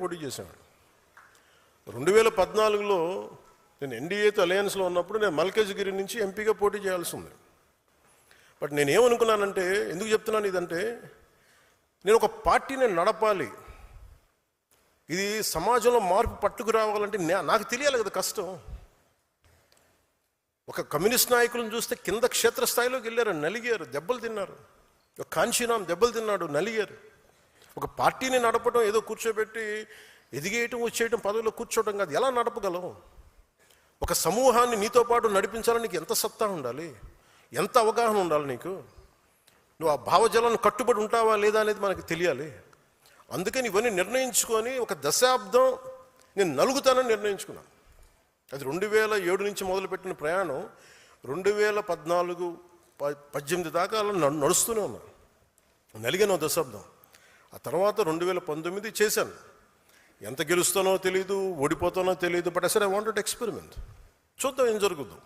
పోటీ చేశాను. 2014లో నేను ఎన్డీఏతో అలయన్స్లో ఉన్నప్పుడు నేను మల్కాజ్గిరి నుంచి ఎంపీగా పోటీ చేయాల్సి ఉంది. బట్ నేనేమనుకున్నానంటే, ఎందుకు చెప్తున్నాను ఇదంటే, నేను ఒక పార్టీని నడపాలి, ఇది సమాజంలో మార్పు పట్టుకు రావాలంటే నాకు తెలియాలి కదా కష్టం. ఒక కమ్యూనిస్ట్ నాయకులను చూస్తే కింద క్షేత్రస్థాయిలోకి వెళ్ళారు, నలిగారు, దెబ్బలు తిన్నారు. ఒక కాంశీరామ్ దెబ్బలు తిన్నాడు, నలిగారు. ఒక పార్టీని నడపడం ఏదో కూర్చోబెట్టి ఎదిగేయటం వచ్చేయటం పదవిలో కూర్చోవడం కాదు. ఎలా నడపగలం? ఒక సమూహాన్ని నీతో పాటు నడిపించాలని నీకు ఎంత సత్తా ఉండాలి, ఎంత అవగాహన ఉండాలి నీకు. నువ్వు ఆ భావజాలను కట్టుబడి ఉంటావా లేదా అనేది మనకు తెలియాలి. అందుకని ఇవన్నీ నిర్ణయించుకొని ఒక దశాబ్దం నేను నలుగుతానని నిర్ణయించుకున్నాను. అది 2007 నుంచి మొదలుపెట్టిన ప్రయాణం 2014-18 దాకా అలా నడుస్తూనే ఉన్నాను. నలిగాను దశాబ్దం. ఆ తర్వాత 2019 చేశాను. ఎంత గెలుస్తానో తెలియదు, ఓడిపోతానో తెలియదు. బట్ అసలు ఐ వాంటెడ్ ఎక్స్పెరిమెంట్. చూద్దాం ఏం జరుగుద్దు.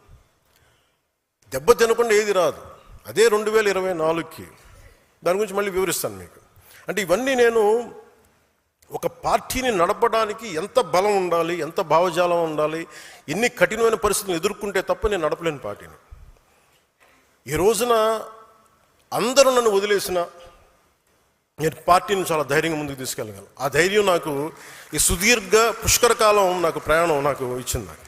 దెబ్బ తినకుండా ఏది రాదు. అదే 2024కి దాని గురించి మళ్ళీ వివరిస్తాను మీకు. అంటే ఇవన్నీ నేను ఒక పార్టీని నడపడానికి ఎంత బలం ఉండాలి, ఎంత భావజాలం ఉండాలి, ఎన్ని కఠినమైన పరిస్థితులను ఎదుర్కొంటే తప్ప నేను నడపలేని పార్టీని. ఈ రోజున అందరూ నన్ను వదిలేసిన నేను పార్టీని చాలా ధైర్యంగా ముందుకు తీసుకెళ్ళగలను. ఆ ధైర్యం నాకు ఈ సుదీర్ఘ పుష్కర కాలం నాకు ప్రయాణం నాకు ఇచ్చింది. నాకు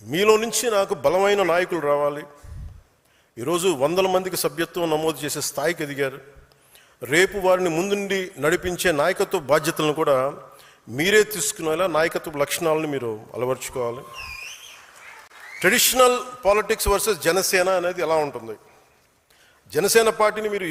మీలో నుంచి నాకు బలమైన నాయకులు రావాలి. ఈరోజు 100 మందికి సభ్యత్వం నమోదు చేసే స్థాయికి ఎదిగారు. రేపు వారిని ముందుండి నడిపించే నాయకత్వ బాధ్యతలను కూడా మీరే తీసుకునేలా నాయకత్వ లక్షణాలను మీరు అలవర్చుకోవాలి. ట్రెడిషనల్ పాలిటిక్స్ వర్సెస్ జనసేన అనేది ఎలా ఉంటుంది? జనసేన పార్టీని మీరు